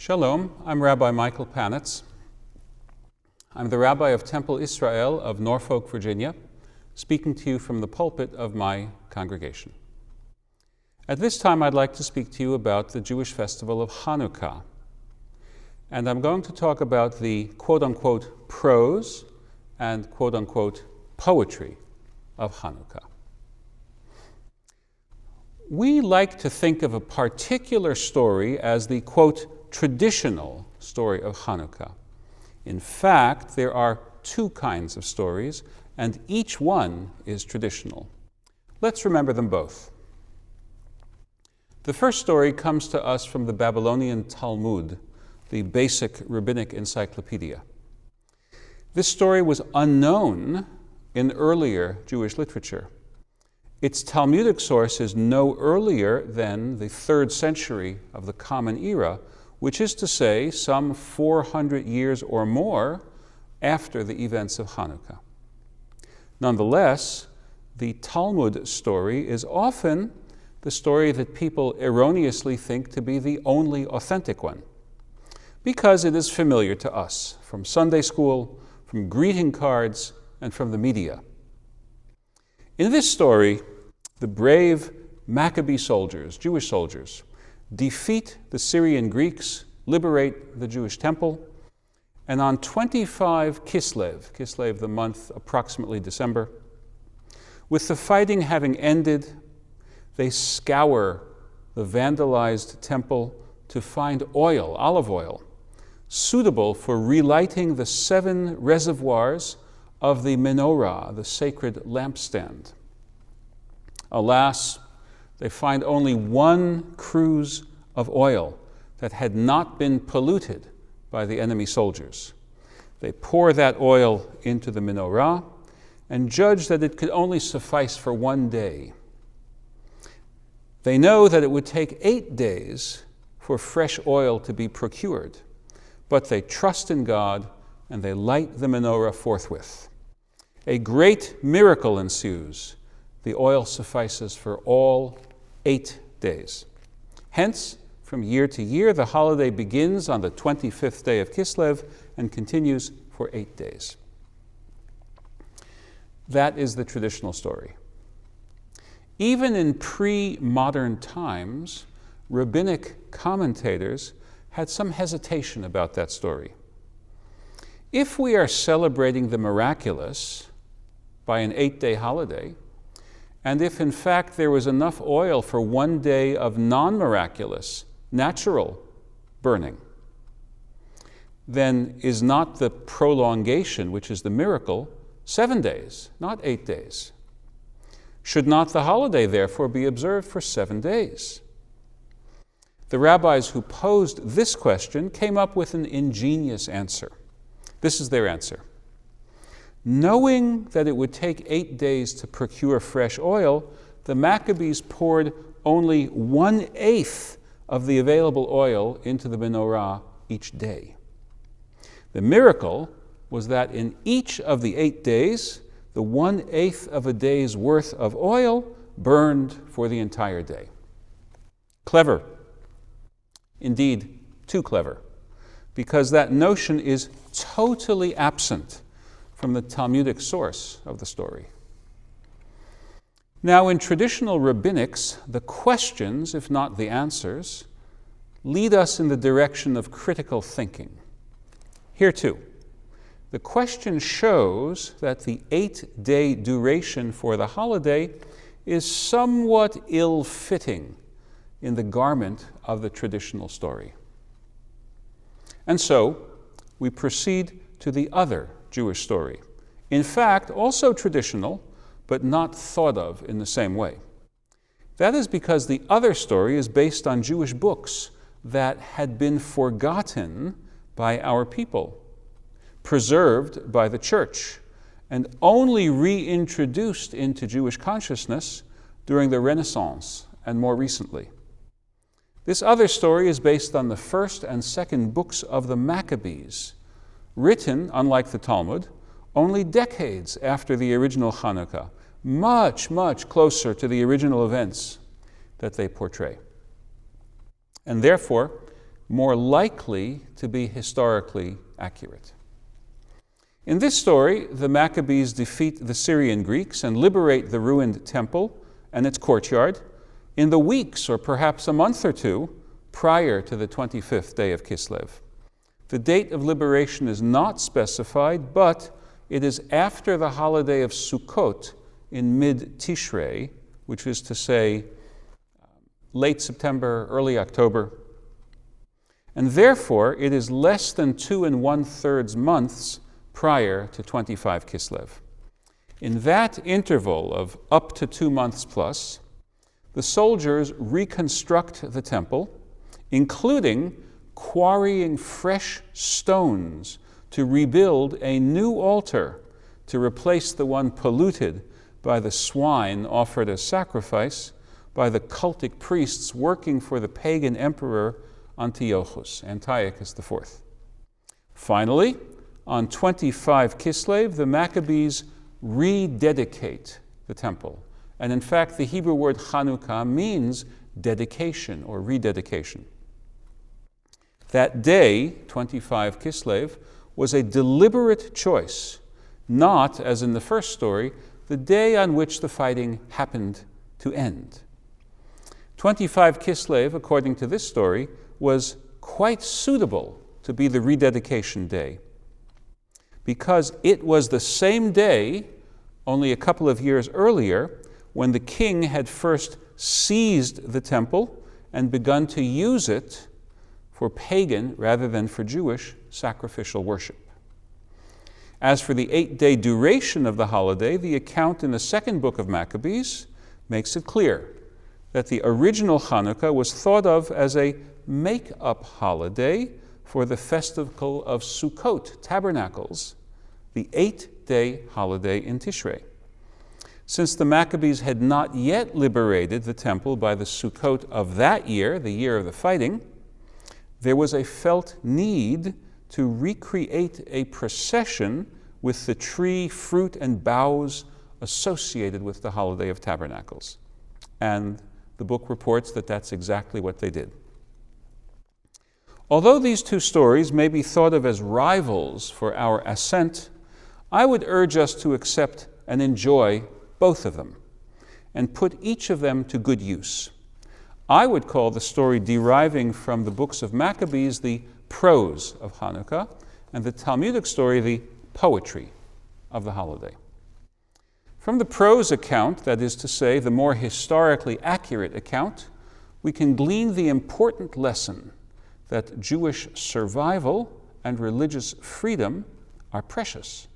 Shalom, I'm Rabbi Michael Panitz. I'm the Rabbi of Temple Israel of Norfolk, Virginia, speaking to you from the pulpit of my congregation. At this time, I'd like to speak to you about the Jewish festival of Hanukkah. And I'm going to talk about the quote-unquote prose and quote-unquote poetry of Hanukkah. We like to think of a particular story as the quote traditional story of Hanukkah. In fact, there are two kinds of stories, and each one is traditional. Let's remember them both. The first story comes to us from the Babylonian Talmud, the basic rabbinic encyclopedia. This story was unknown in earlier Jewish literature. Its Talmudic source is no earlier than the 3rd century of the Common Era, which is to say some 400 years or more after the events of Hanukkah. Nonetheless, the Talmud story is often the story that people erroneously think to be the only authentic one, because it is familiar to us from Sunday school, from greeting cards, and from the media. In this story, the brave Maccabee soldiers, Jewish soldiers, defeat the Syrian Greeks, liberate the Jewish temple, and on 25 Kislev, the month approximately December, with the fighting having ended, they scour the vandalized temple to find oil, olive oil, suitable for relighting the 7 reservoirs of the menorah, the sacred lampstand. Alas, they find only 1 cruse of oil that had not been polluted by the enemy soldiers. They pour that oil into the menorah and judge that it could only suffice for 1 day. They know that it would take 8 days for fresh oil to be procured, but they trust in God and they light the menorah forthwith. A great miracle ensues. The oil suffices for all 8 days. Hence, from year to year, the holiday begins on the 25th day of Kislev and continues for 8 days. That is the traditional story. Even in pre-modern times, rabbinic commentators had some hesitation about that story. If we are celebrating the miraculous by an 8-day holiday, and if in fact there was enough oil for 1 day of non-miraculous, natural burning, then is not the prolongation, which is the miracle, 7 days, not 8 days? Should not the holiday therefore be observed for 7 days? The rabbis who posed this question came up with an ingenious answer. This is their answer. Knowing that it would take 8 days to procure fresh oil, the Maccabees poured only 1/8 of the available oil into the menorah each day. The miracle was that in each of the 8 days, the 1/8 of a day's worth of oil burned for the entire day. Clever. Indeed, too clever, because that notion is totally absent from the Talmudic source of the story. Now, in traditional rabbinics, the questions, if not the answers, lead us in the direction of critical thinking. Here too, the question shows that the 8-day duration for the holiday is somewhat ill-fitting in the garment of the traditional story. And so, we proceed to the other Jewish story. In fact, also traditional, but not thought of in the same way. That is because the other story is based on Jewish books that had been forgotten by our people, preserved by the church, and only reintroduced into Jewish consciousness during the Renaissance and more recently. This other story is based on the 1st and 2nd books of the Maccabees, written, unlike the Talmud, only decades after the original Hanukkah, much, much closer to the original events that they portray. And therefore, more likely to be historically accurate. In this story, the Maccabees defeat the Syrian Greeks and liberate the ruined temple and its courtyard in the weeks or perhaps a month or two prior to the 25th day of Kislev. The date of liberation is not specified, but it is after the holiday of Sukkot in mid-Tishrei, which is to say late September, early October. And therefore, it is less than 2 1/3 months prior to 25 Kislev. In that interval of up to 2 months plus, the soldiers reconstruct the temple, including quarrying fresh stones to rebuild a new altar to replace the one polluted by the swine offered as sacrifice by the cultic priests working for the pagan emperor Antiochus IV. Finally, on 25 Kislev, the Maccabees rededicate the temple. And in fact, the Hebrew word Hanukkah means dedication or rededication. That day, 25 Kislev, was a deliberate choice, not, as in the first story, the day on which the fighting happened to end. 25 Kislev, according to this story, was quite suitable to be the rededication day, because it was the same day, only a couple of years earlier, when the king had first seized the temple and begun to use it for pagan rather than for Jewish sacrificial worship. As for the 8-day duration of the holiday, the account in the second book of Maccabees makes it clear that the original Hanukkah was thought of as a make-up holiday for the festival of Sukkot, Tabernacles, the 8-day holiday in Tishrei. Since the Maccabees had not yet liberated the temple by the Sukkot of that year, the year of the fighting, there was a felt need to recreate a procession with the tree, fruit, and boughs associated with the holiday of Tabernacles. And the book reports that that's exactly what they did. Although these two stories may be thought of as rivals for our ascent, I would urge us to accept and enjoy both of them and put each of them to good use. I would call the story deriving from the books of Maccabees the prose of Hanukkah, and the Talmudic story the poetry of the holiday. From the prose account, that is to say, the more historically accurate account, we can glean the important lesson that Jewish survival and religious freedom are precious.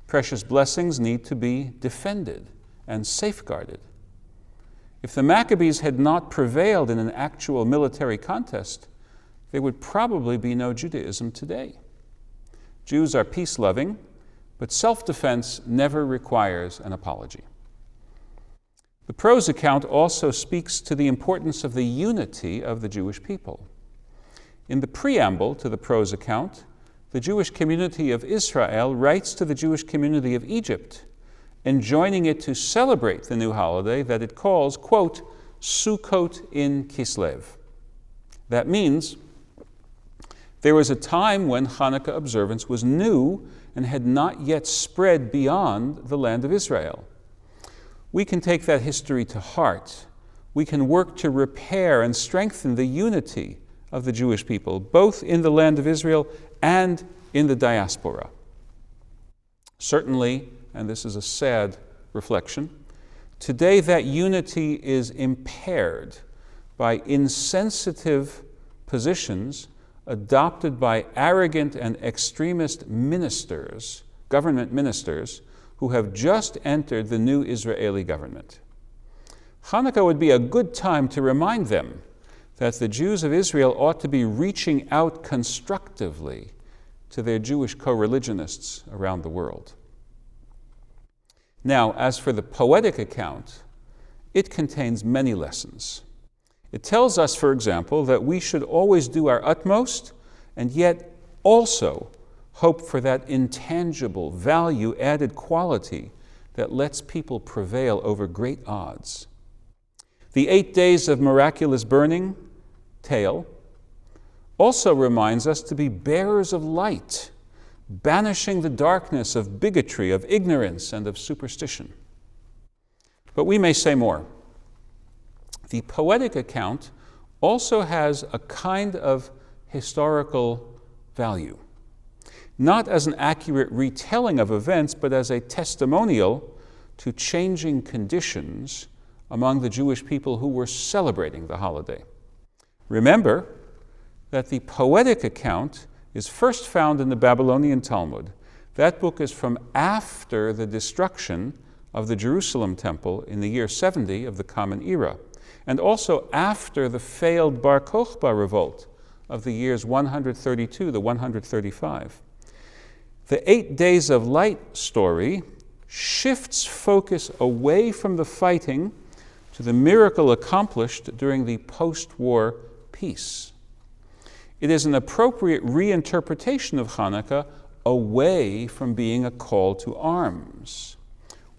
Precious blessings need to be defended and safeguarded. If the Maccabees had not prevailed in an actual military contest, there would probably be no Judaism today. Jews are peace-loving, but self-defense never requires an apology. The prose account also speaks to the importance of the unity of the Jewish people. In the preamble to the prose account, the Jewish community of Israel writes to the Jewish community of Egypt, enjoining it to celebrate the new holiday that it calls, quote, Sukkot in Kislev. That means there was a time when Hanukkah observance was new and had not yet spread beyond the land of Israel. We can take that history to heart. We can work to repair and strengthen the unity of the Jewish people, both in the land of Israel and in the diaspora. Certainly, and this is a sad reflection, today that unity is impaired by insensitive positions adopted by arrogant and extremist ministers, government ministers, who have just entered the new Israeli government. Hanukkah would be a good time to remind them that the Jews of Israel ought to be reaching out constructively to their Jewish co-religionists around the world. Now, as for the poetic account, it contains many lessons. It tells us, for example, that we should always do our utmost and yet also hope for that intangible, value-added quality that lets people prevail over great odds. The 8 days of miraculous burning tale also reminds us to be bearers of light, banishing the darkness of bigotry, of ignorance, and of superstition. But we may say more. The poetic account also has a kind of historical value, not as an accurate retelling of events, but as a testimonial to changing conditions among the Jewish people who were celebrating the holiday. Remember that the poetic account is first found in the Babylonian Talmud. That book is from after the destruction of the Jerusalem temple in the year 70 of the Common Era, and also after the failed Bar Kokhba revolt of the years 132 to 135. The 8 Days of Light story shifts focus away from the fighting to the miracle accomplished during the post-war peace. It is an appropriate reinterpretation of Hanukkah away from being a call to arms.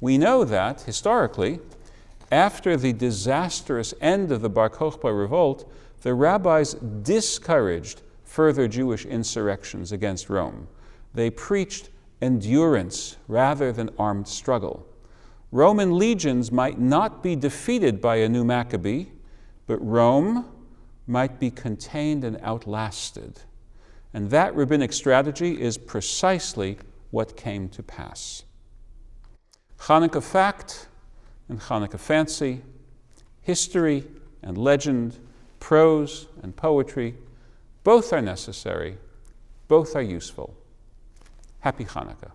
We know that, historically, after the disastrous end of the Bar Kokhba revolt, the rabbis discouraged further Jewish insurrections against Rome. They preached endurance rather than armed struggle. Roman legions might not be defeated by a new Maccabee, but Rome might be contained and outlasted. And that rabbinic strategy is precisely what came to pass. Hanukkah fact and Hanukkah fancy, history and legend, prose and poetry, both are necessary, both are useful. Happy Hanukkah.